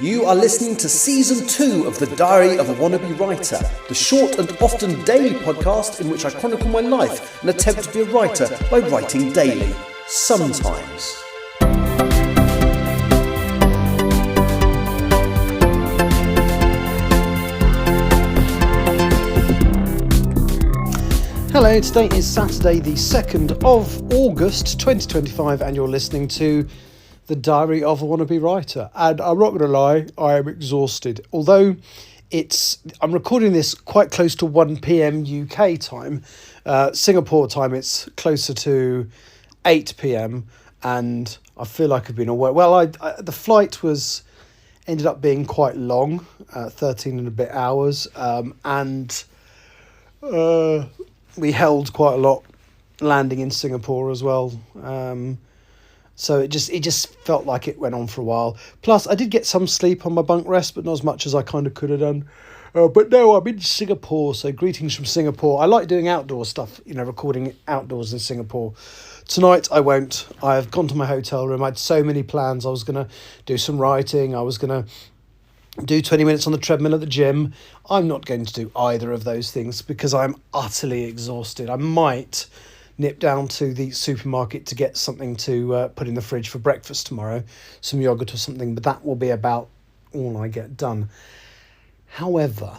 You are listening to Season 2 of The Diary of a Wannabe Writer, the short and often daily podcast in which I chronicle my life and attempt to be a writer by writing daily. Sometimes. Hello, today is Saturday the 2nd of August 2025 and you're listening to The Diary of a Wannabe Writer. And I'm not going to lie, I am exhausted. Although I'm recording this quite close to 1 p.m. UK time. Singapore time, it's closer to 8 p.m. and I feel like I've been awake. Well, the flight ended up being quite long, 13 and a bit hours, and we held quite a lot landing in Singapore as well. So it just felt like it went on for a while. Plus, I did get some sleep on my bunk rest, but not as much as I kind of could have done. But no, I'm in Singapore, so greetings from Singapore. I like doing outdoor stuff, recording outdoors in Singapore. Tonight, I won't. I've gone to my hotel room. I had so many plans. I was going to do some writing. I was going to do 20 minutes on the treadmill at the gym. I'm not going to do either of those things because I'm utterly exhausted. I might nip down to the supermarket to get something to put in the fridge for breakfast tomorrow, some yogurt or something, but that will be about all I get done. However,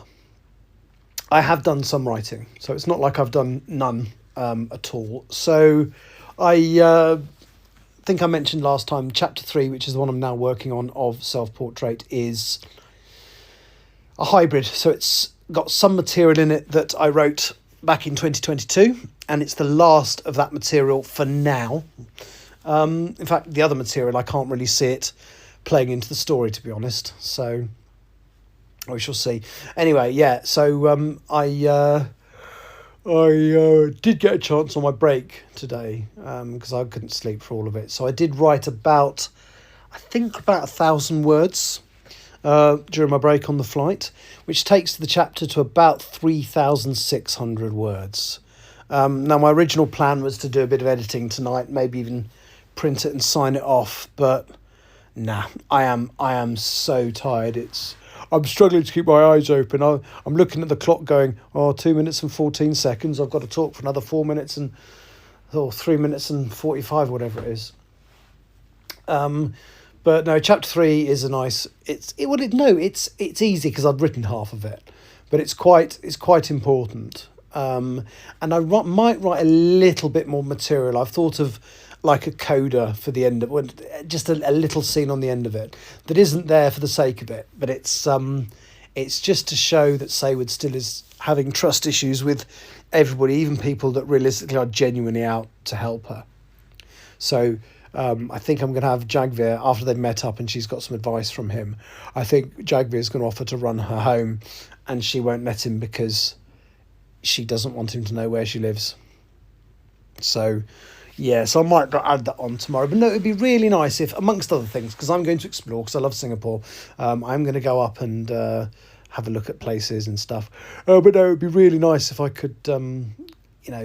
I have done some writing, so it's not like I've done none at all. So I think I mentioned last time, chapter 3, which is the one I'm now working on of Self-Portrait, is a hybrid. So it's got some material in it that I wrote back in 2022, and it's the last of that material for now. In fact, the other material, I can't really see it playing into the story, to be honest. So we shall see. Anyway, yeah, so I did get a chance on my break today because I couldn't sleep for all of it. So I did write about 1,000 words during my break on the flight, which takes the chapter to about 3,600 words. Now, my original plan was to do a bit of editing tonight, maybe even print it and sign it off, but nah, I am so tired. I'm struggling to keep my eyes open. I'm looking at the clock going, 2 minutes and 14 seconds. I've got to talk for another 4 minutes and 3 minutes and 45, whatever it is. But no, chapter 3 is a nice. It's easy because I've written half of it, but it's quite important. And I might write a little bit more material. I've thought of like a coda for the end of just a little scene on the end of it that isn't there for the sake of it, but it's just to show that Saywood still is having trust issues with everybody, even people that realistically are genuinely out to help her. So I think I'm going to have Jagvir, after they've met up and she's got some advice from him, I think Jagvir is going to offer to run her home and she won't let him because she doesn't want him to know where she lives. So, yeah, so I might add that on tomorrow. But no, it would be really nice if, amongst other things, because I'm going to explore, because I love Singapore, I'm going to go up and have a look at places and stuff. But no, it would be really nice if I could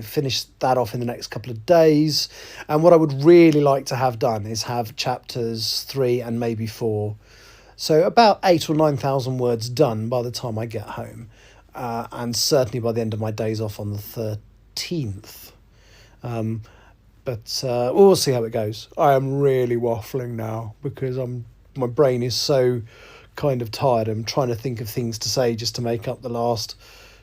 finish that off in the next couple of days. And what I would really like to have done is have chapters 3 and maybe 4. So about 8,000 or 9,000 words done by the time I get home. And certainly by the end of my days off on the 13th. But we'll see how it goes. I am really waffling now because my brain is so kind of tired. I'm trying to think of things to say just to make up the last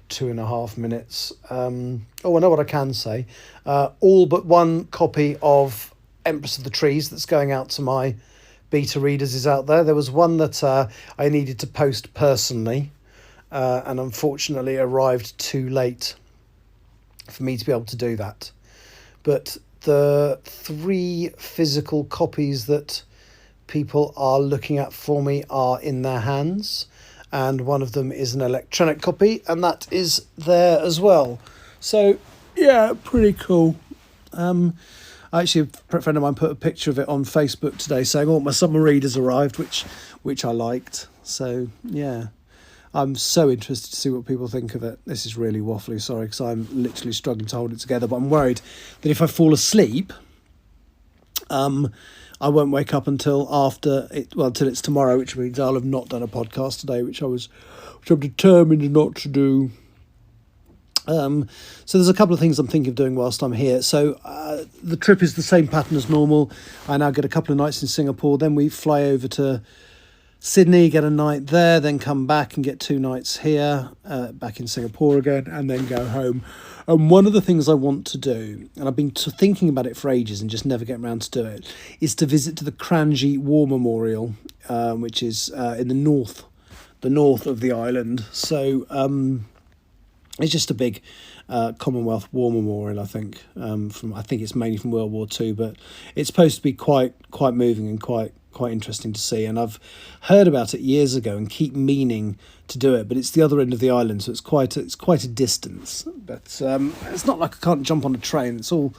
2.5 minutes. I know what I can say. All but one copy of Empress of the Trees that's going out to my beta readers is out there. There was one that I needed to post personally, and unfortunately arrived too late for me to be able to do that. But the 3 physical copies that people are looking at for me are in their hands, and one of them is an electronic copy, and that is there as well. So, yeah, pretty cool. Actually, a friend of mine put a picture of it on Facebook today saying, my summer readers arrived, which I liked. So, yeah, I'm so interested to see what people think of it. This is really waffly, sorry, because I'm literally struggling to hold it together, but I'm worried that if I fall asleep, I won't wake up until after it. Well, until it's tomorrow, which means I'll have not done a podcast today, which I'm determined not to do. So there's a couple of things I'm thinking of doing whilst I'm here. So the trip is the same pattern as normal. I now get a couple of nights in Singapore, then we fly over to Sydney, get a night there, then come back and get 2 nights here, back in Singapore again, and then go home. And one of the things I want to do, and I've been thinking about it for ages and just never getting around to do it, is to visit to the Kranji War Memorial, which is in the north of the island. So it's just a big Commonwealth War Memorial, I think. I think it's mainly from World War II, but it's supposed to be quite moving and quite interesting to see. And I've heard about it years ago and keep meaning to do it, but it's the other end of the island, so it's quite a distance. But it's not like I can't jump on a train. It's all,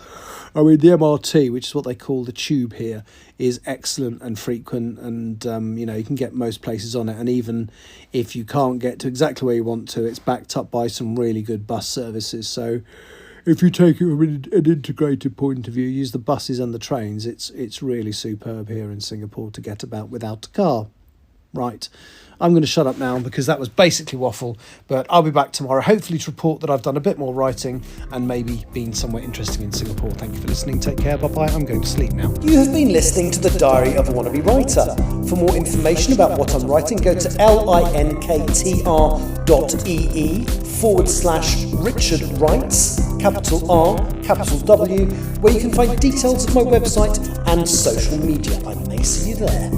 I mean, the MRT, which is what they call the tube here, is excellent and frequent, and you can get most places on it. And even if you can't get to exactly where you want to, it's backed up by some really good bus services. So if you take it from an integrated point of view, use the buses and the trains, it's really superb here in Singapore to get about without a car. Right, I'm going to shut up now because that was basically waffle, but I'll be back tomorrow, hopefully to report that I've done a bit more writing and maybe been somewhere interesting in Singapore. Thank you for listening. Take care. Bye-bye. I'm going to sleep now. You have been listening to The Diary of a Wannabe Writer. For more information about what I'm writing, go to linktr.ee/Richard Writes, capital R, capital W, where you can find details of my website and social media. I may see you there.